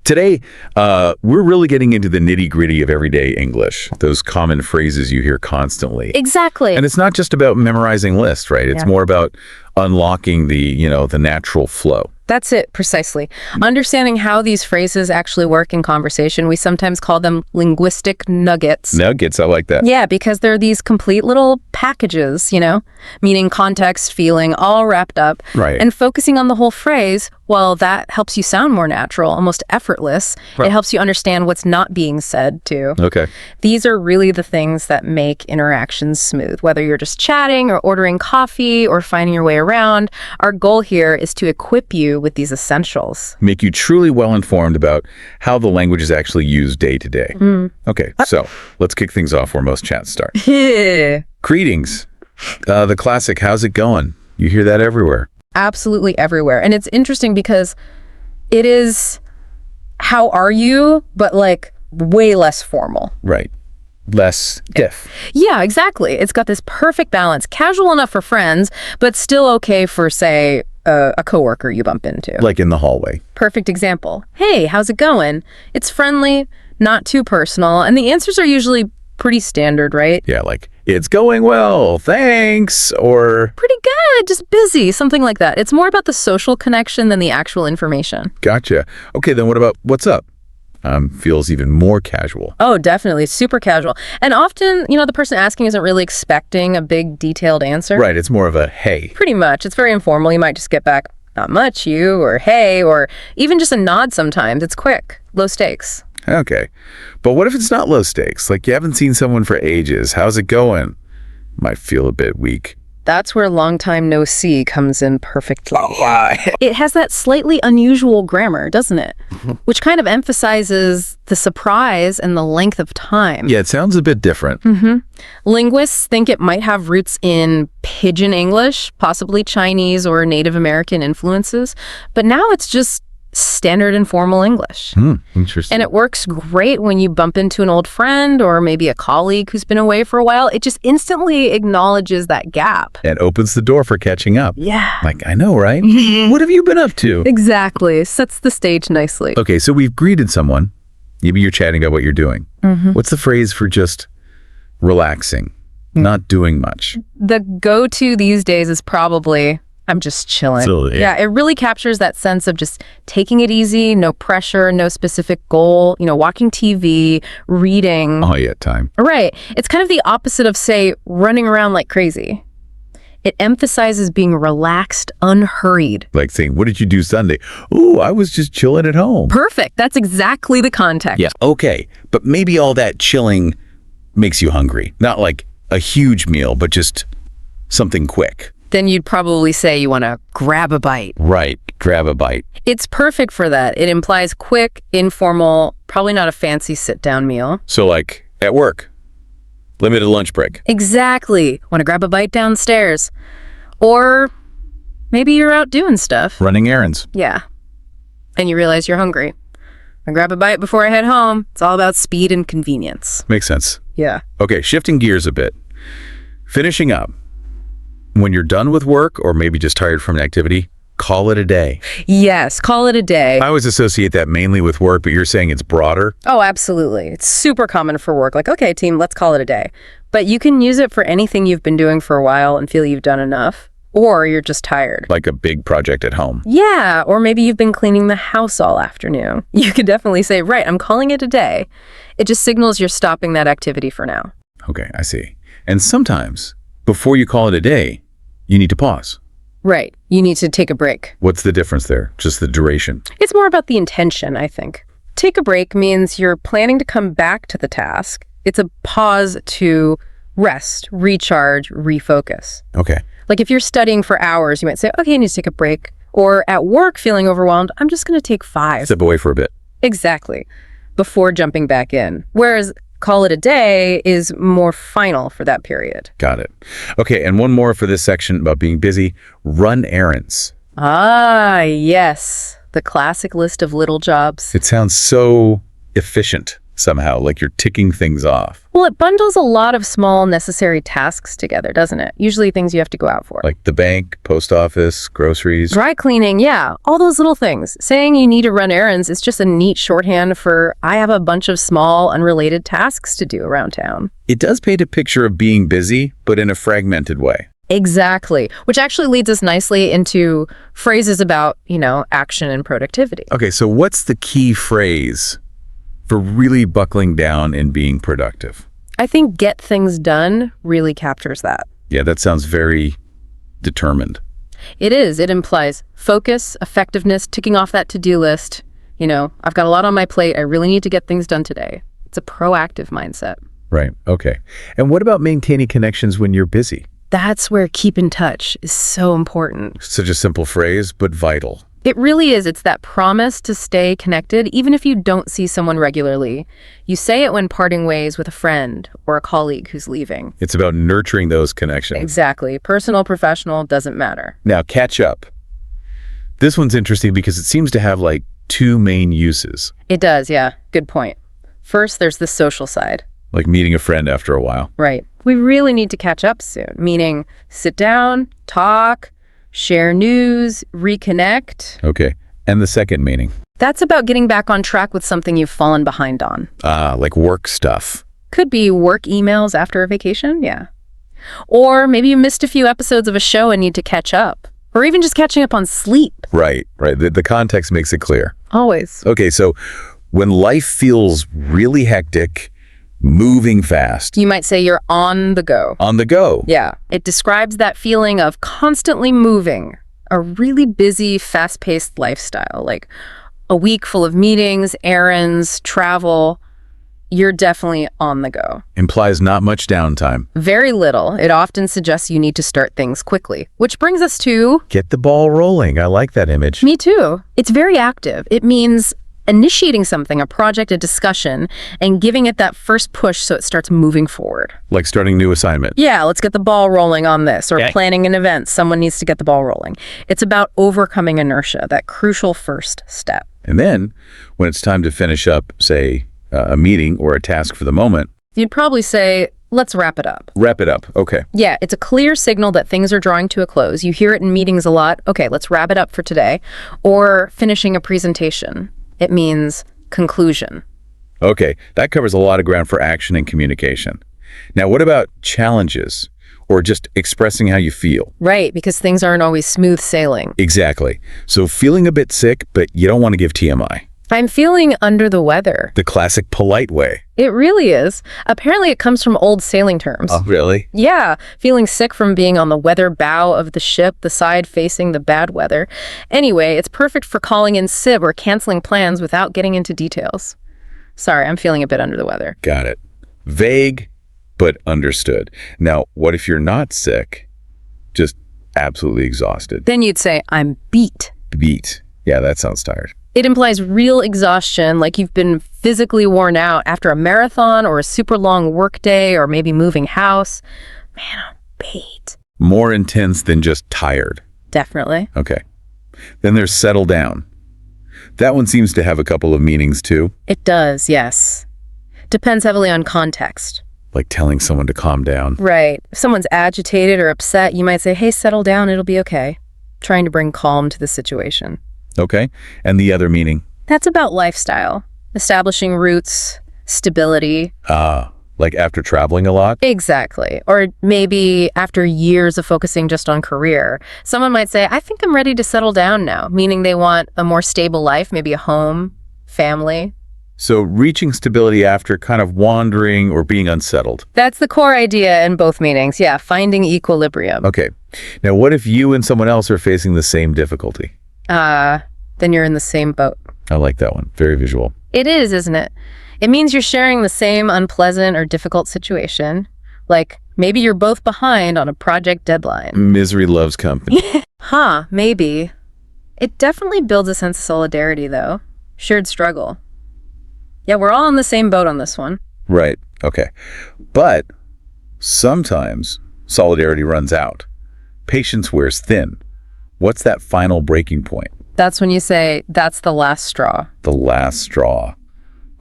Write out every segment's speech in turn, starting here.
Today, we're really getting into the nitty-gritty of everyday English, those common phrases you hear constantly. Exactly. And it's not just about memorizing lists, right? It's more about unlocking the natural flow. That's it, precisely. Understanding how these phrases actually work in conversation, we sometimes call them linguistic nuggets. Nuggets, I like that. Yeah, because they're these complete little packages, meaning context, feeling, all wrapped up. Right. And focusing on the whole phrase, well, that helps you sound more natural, almost effortless. Right. It helps you understand what's not being said, too. Okay. These are really the things that make interactions smooth. Whether you're just chatting or ordering coffee or finding your way around, our goal here is to equip you with these essentials. Make you truly well-informed about how the language is actually used day to day. Okay, so let's kick things off where most chats start. Greetings. The classic, how's it going? You hear that everywhere. Absolutely everywhere. And it's interesting because it is, how are you, but way less formal. Right. Less stiff. Yeah, exactly. It's got this perfect balance. Casual enough for friends, but still okay for, say, a coworker you bump into. Like in the hallway. Perfect example. Hey, how's it going? It's friendly, not too personal, and the answers are usually pretty standard, right? Yeah, like, it's going well, thanks, or... Pretty good, just busy, something like that. It's more about the social connection than the actual information. Gotcha. Okay, then what about what's up? Feels even more casual. Oh, definitely. Super casual. And often, the person asking isn't really expecting a big, detailed answer. Right. It's more of a hey. Pretty much. It's very informal. You might just get back, not much, you, or hey, or even just a nod sometimes. It's quick. Low stakes. Okay. But what if it's not low stakes? Like you haven't seen someone for ages. How's it going? Might feel a bit weak. That's where long time no see comes in perfectly. It has that slightly unusual grammar, doesn't it? Which kind of emphasizes the surprise and the length of time. Yeah, it sounds a bit different. Linguists think it might have roots in Pidgin English, possibly Chinese or Native American influences, but now it's just standard informal English. Interesting. And it works great when you bump into an old friend or maybe a colleague who's been away for a while. It just instantly acknowledges that gap. And opens the door for catching up. Yeah. Like, I know, right? What have you been up to? Exactly. Sets the stage nicely. Okay, so we've greeted someone. Maybe you're chatting about what you're doing. What's the phrase for just relaxing, not doing much? The go-to these days is probably, I'm just chilling. So, yeah, it really captures that sense of just taking it easy, no pressure, no specific goal, watching TV, reading. Oh, yeah, time. Right. It's kind of the opposite of, say, running around like crazy. It emphasizes being relaxed, unhurried. Like saying, what did you do Sunday? Ooh, I was just chilling at home. Perfect. That's exactly the context. Yeah, okay. But maybe all that chilling makes you hungry. Not like a huge meal, but just something quick. Then you'd probably say you want to grab a bite. Right, grab a bite. It's perfect for that. It implies quick, informal, probably not a fancy sit-down meal. So like at work, limited lunch break. Exactly. Want to grab a bite downstairs. Or maybe you're out doing stuff. Running errands. Yeah. And you realize you're hungry. I grab a bite before I head home. It's all about speed and convenience. Makes sense. Yeah. Okay, shifting gears a bit. Finishing up. When you're done with work or maybe just tired from an activity, call it a day. Yes, call it a day. I always associate that mainly with work, but you're saying it's broader? Oh, absolutely. It's super common for work. Like, okay, team, let's call it a day. But you can use it for anything you've been doing for a while and feel you've done enough. Or you're just tired. Like a big project at home. Yeah, or maybe you've been cleaning the house all afternoon. You could definitely say, right, I'm calling it a day. It just signals you're stopping that activity for now. Okay, I see. And sometimes, before you call it a day, you need to pause. Right. You need to take a break. What's the difference there? Just the duration? It's more about the intention, I think. Take a break means you're planning to come back to the task. It's a pause to rest, recharge, refocus. Okay. Like if you're studying for hours, you might say, okay, I need to take a break. Or at work feeling overwhelmed, I'm just going to take 5. Step away for a bit. Exactly. Before jumping back in. Whereas call it a day is more final for that period. Got it. Okay, and one more for this section about being busy. Run errands. Ah, yes. The classic list of little jobs. It sounds so efficient. somehow, like you're ticking things off. Well, it bundles a lot of small necessary tasks together, doesn't it? Usually things you have to go out for. Like the bank, post office, groceries. Dry cleaning, yeah, all those little things. Saying you need to run errands is just a neat shorthand for I have a bunch of small, unrelated tasks to do around town. It does paint a picture of being busy, but in a fragmented way. Exactly, which actually leads us nicely into phrases about, action and productivity. Okay, so what's the key phrase for really buckling down and being productive? I think get things done really captures that. Yeah, that sounds very determined. It is. It implies focus, effectiveness, ticking off that to-do list. I've got a lot on my plate. I really need to get things done today. It's a proactive mindset. Right, okay. And what about maintaining connections when you're busy? That's where keep in touch is so important. Such a simple phrase, but vital. It really is. It's that promise to stay connected, even if you don't see someone regularly. You say it when parting ways with a friend or a colleague who's leaving. It's about nurturing those connections. Exactly. Personal, professional, doesn't matter. Now, catch up. This one's interesting because it seems to have like two main uses. It does, yeah. Good point. First, there's the social side. Like meeting a friend after a while. Right. We really need to catch up soon, meaning sit down, talk, share news, reconnect. Okay. And the second meaning? That's about getting back on track with something you've fallen behind on. Like work stuff. Could be work emails after a vacation, yeah. Or maybe you missed a few episodes of a show and need to catch up. Or even just catching up on sleep. Right. The context makes it clear. Always. Okay, so when life feels really hectic, moving fast. You might say you're on the go. On the go. Yeah. It describes that feeling of constantly moving, a really busy, fast-paced lifestyle, like a week full of meetings, errands, travel. You're definitely on the go. Implies not much downtime. Very little. It often suggests you need to start things quickly, which brings us to... Get the ball rolling. I like that image. Me too. It's very active. It means initiating something, a project, a discussion, and giving it that first push so it starts moving forward. Like starting a new assignment. Yeah, let's get the ball rolling on this, or planning an event. Someone needs to get the ball rolling. It's about overcoming inertia, that crucial first step. And then, when it's time to finish up, say, a meeting or a task for the moment, you'd probably say, let's wrap it up. Wrap it up, okay. Yeah, it's a clear signal that things are drawing to a close. You hear it in meetings a lot. Okay, let's wrap it up for today. Or finishing a presentation. It means conclusion. Okay, that covers a lot of ground for action and communication. Now, what about challenges or just expressing how you feel? Right, because things aren't always smooth sailing. Exactly. So feeling a bit sick, but you don't want to give TMI. I'm feeling under the weather. The classic polite way. It really is. Apparently it comes from old sailing terms. Oh, really? Yeah, feeling sick from being on the weather bow of the ship, the side facing the bad weather. Anyway, it's perfect for calling in sick or canceling plans without getting into details. Sorry, I'm feeling a bit under the weather. Got it. Vague, but understood. Now, what if you're not sick? Just absolutely exhausted. Then you'd say, I'm beat. Beat. Yeah, that sounds tired. It implies real exhaustion, like you've been physically worn out after a marathon or a super long work day or maybe moving house. Man, I'm beat. More intense than just tired. Definitely. Okay. Then there's settle down. That one seems to have a couple of meanings too. It does, yes. Depends heavily on context. Like telling someone to calm down. Right. If someone's agitated or upset, you might say, hey, settle down, it'll be okay. Trying to bring calm to the situation. Okay. And the other meaning? That's about lifestyle. Establishing roots, stability. Like after traveling a lot? Exactly. Or maybe after years of focusing just on career. Someone might say, I think I'm ready to settle down now, meaning they want a more stable life, maybe a home, family. So reaching stability after kind of wandering or being unsettled. That's the core idea in both meanings. Yeah, finding equilibrium. Okay. Now, what if you and someone else are facing the same difficulty? Then you're in the same boat. I like that one. Very visual. It is, isn't it? It means you're sharing the same unpleasant or difficult situation. Like, maybe you're both behind on a project deadline. Misery loves company. Maybe. It definitely builds a sense of solidarity, though. Shared struggle. Yeah, we're all in the same boat on this one. Right. Okay. But sometimes solidarity runs out. Patience wears thin. What's that final breaking point? That's when you say, that's the last straw. The last straw.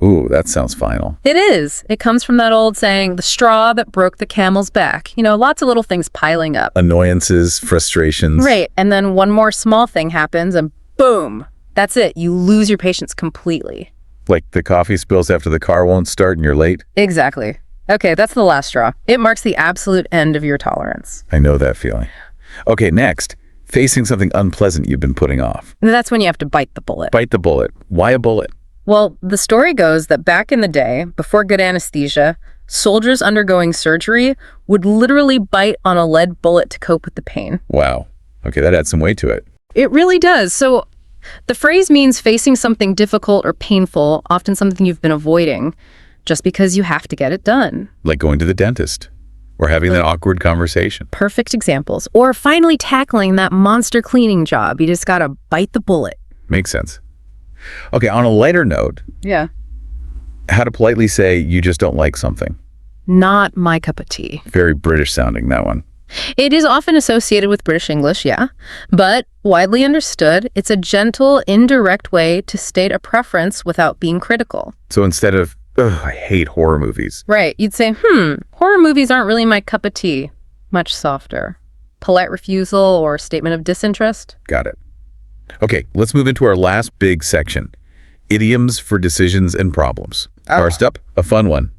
Ooh, that sounds final. It is. It comes from that old saying, the straw that broke the camel's back. Lots of little things piling up. Annoyances, frustrations. Right. And then one more small thing happens and boom, that's it. You lose your patience completely. Like the coffee spills after the car won't start and you're late? Exactly. Okay, that's the last straw. It marks the absolute end of your tolerance. I know that feeling. Okay, next, facing something unpleasant you've been putting off. And that's when you have to bite the bullet. Bite the bullet. Why a bullet? Well, the story goes that back in the day, before good anesthesia, soldiers undergoing surgery would literally bite on a lead bullet to cope with the pain. Wow. Okay, that adds some weight to it. It really does. So the phrase means facing something difficult or painful, often something you've been avoiding, just because you have to get it done. Like going to the dentist or having that awkward conversation. Perfect examples. Or finally tackling that monster cleaning job. You just gotta bite the bullet. Makes sense. Okay, on a lighter note, Yeah. how to politely say you just don't like something. Not my cup of tea. Very British sounding, that one. It is often associated with British English, yeah. But widely understood, it's a gentle, indirect way to state a preference without being critical. So instead of, ugh, I hate horror movies. Right. You'd say, horror movies aren't really my cup of tea. Much softer. Polite refusal or statement of disinterest. Got it. Okay, let's move into our last big section. Idioms for decisions and problems. First up, a fun one.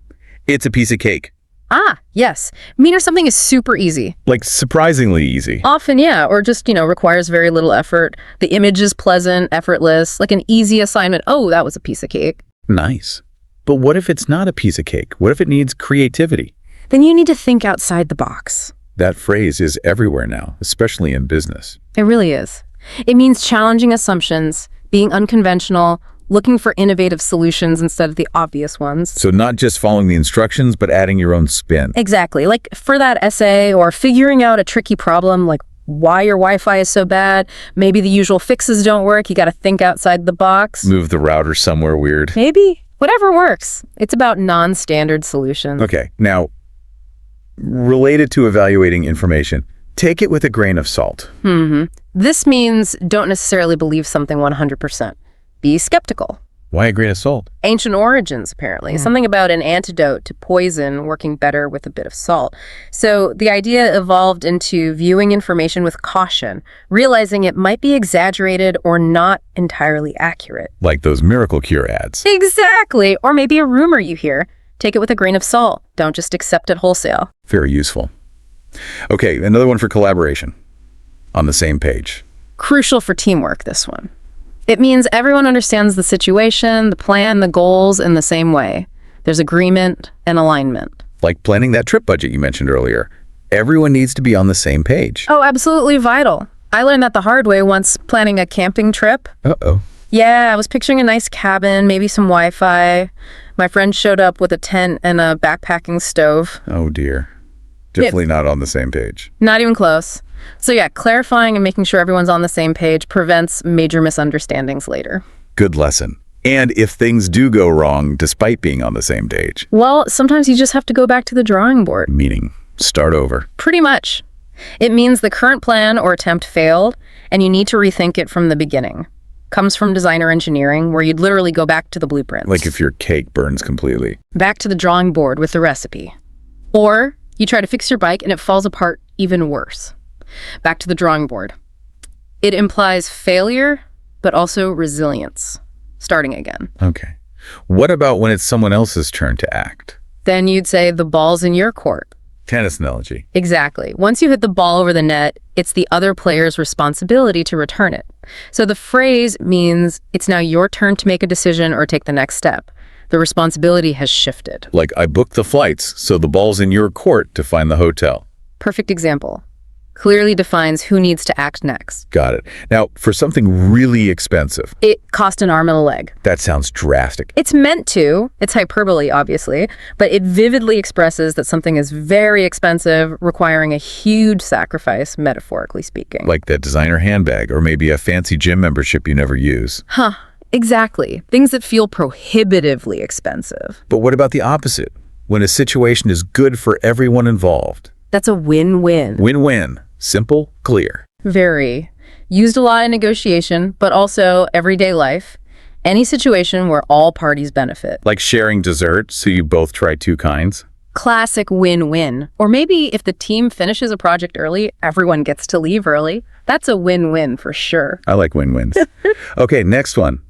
It's a piece of cake. Ah, yes. Meaning something is super easy. Like surprisingly easy. Often, yeah, or just, requires very little effort. The image is pleasant, effortless, like an easy assignment. Oh, that was a piece of cake. Nice. But what if it's not a piece of cake? What if it needs creativity? Then you need to think outside the box. That phrase is everywhere now, especially in business. It really is. It means challenging assumptions, being unconventional, looking for innovative solutions instead of the obvious ones. So not just following the instructions, but adding your own spin. Exactly. Like for that essay or figuring out a tricky problem, like why your Wi-Fi is so bad. Maybe the usual fixes don't work. You got to think outside the box. Move the router somewhere weird. Maybe. Whatever works. It's about non-standard solutions. Okay. Now, related to evaluating information, take it with a grain of salt. This means don't necessarily believe something 100%. Be skeptical. Why a grain of salt? Ancient origins, apparently. Something about an antidote to poison working better with a bit of salt. So the idea evolved into viewing information with caution, realizing it might be exaggerated or not entirely accurate. Like those miracle cure ads. Exactly. Or maybe a rumor you hear. Take it with a grain of salt. Don't just accept it wholesale. Very useful. Okay, another one for collaboration. On the same page. Crucial for teamwork, this one. It means everyone understands the situation, the plan, the goals in the same way. There's agreement and alignment. Like planning that trip budget you mentioned earlier. Everyone needs to be on the same page. Oh, absolutely vital. I learned that the hard way once planning a camping trip. Uh-oh. Yeah, I was picturing a nice cabin, maybe some Wi-Fi. My friend showed up with a tent and a backpacking stove. Oh, dear. Definitely not on the same page. Not even close. So yeah, clarifying and making sure everyone's on the same page prevents major misunderstandings later. Good lesson. And if things do go wrong despite being on the same page. Well, sometimes you just have to go back to the drawing board. Meaning, start over. Pretty much. It means the current plan or attempt failed, and you need to rethink it from the beginning. Comes from designer engineering, where you'd literally go back to the blueprints. Like if your cake burns completely. Back to the drawing board with the recipe. Or you try to fix your bike and it falls apart even worse. Back to the drawing board. It implies failure, but also resilience. Starting again. Okay. What about when it's someone else's turn to act? Then you'd say the ball's in your court. Tennis analogy. Exactly. Once you hit the ball over the net, it's the other player's responsibility to return it. So the phrase means it's now your turn to make a decision or take the next step. The responsibility has shifted. Like I booked the flights, so the ball's in your court to find the hotel. Perfect example. Clearly defines who needs to act next. Got it. Now, for something really expensive. It cost an arm and a leg. That sounds drastic. It's meant to. It's hyperbole, obviously, but it vividly expresses that something is very expensive, requiring a huge sacrifice, metaphorically speaking. Like that designer handbag, or maybe a fancy gym membership you never use. Exactly. Things that feel prohibitively expensive. But what about the opposite? When a situation is good for everyone involved. That's a win-win. Win-win. Simple, clear. Very. Used a lot in negotiation, but also everyday life. Any situation where all parties benefit. Like sharing dessert, so you both try two kinds? Classic win-win. Or maybe if the team finishes a project early, everyone gets to leave early. That's a win-win for sure. I like win-wins. Okay, next one.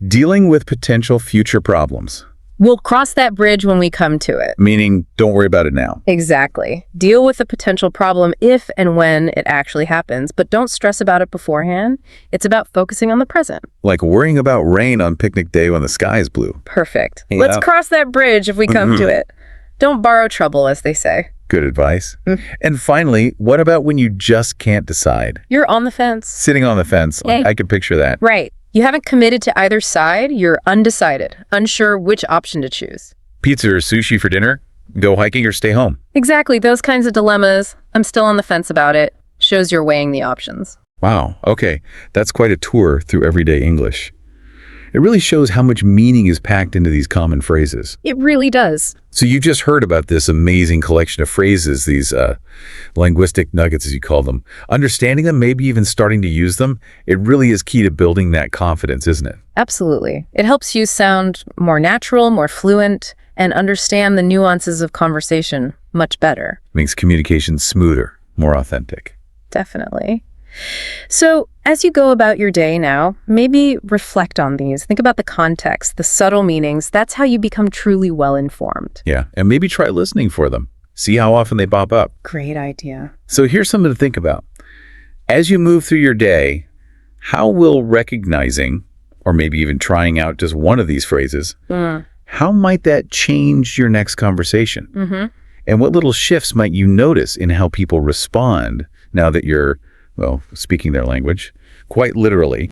Dealing with potential future problems. We'll cross that bridge when we come to it. Meaning, don't worry about it now. Exactly. Deal with a potential problem if and when it actually happens, but don't stress about it beforehand. It's about focusing on the present. Like worrying about rain on picnic day when the sky is blue. Perfect. Yeah. Let's cross that bridge if we come to it. Don't borrow trouble, as they say. Good advice. And finally, what about when you just can't decide? You're on the fence. Sitting on the fence. Hey. I could picture that. Right. You haven't committed to either side. You're undecided, unsure which option to choose. Pizza or sushi for dinner? Go hiking or stay home? Exactly. Those kinds of dilemmas. I'm still on the fence about it. Shows you're weighing the options. Wow. Okay. That's quite a tour through everyday English. It really shows how much meaning is packed into these common phrases. It really does. So you just heard about this amazing collection of phrases, these linguistic nuggets, as you call them. Understanding them, maybe even starting to use them, it really is key to building that confidence, isn't it? Absolutely. It helps you sound more natural, more fluent, and understand the nuances of conversation much better. Makes communication smoother, more authentic. Definitely. So as you go about your day now, maybe reflect on these. Think about the context, the subtle meanings. That's how you become truly well-informed. Yeah, and maybe try listening for them. See how often they pop up. Great idea. So here's something to think about. As you move through your day, how will recognizing, or maybe even trying out just one of these phrases, how might that change your next conversation? And what little shifts might you notice in how people respond now that you're, well, speaking their language, quite literally?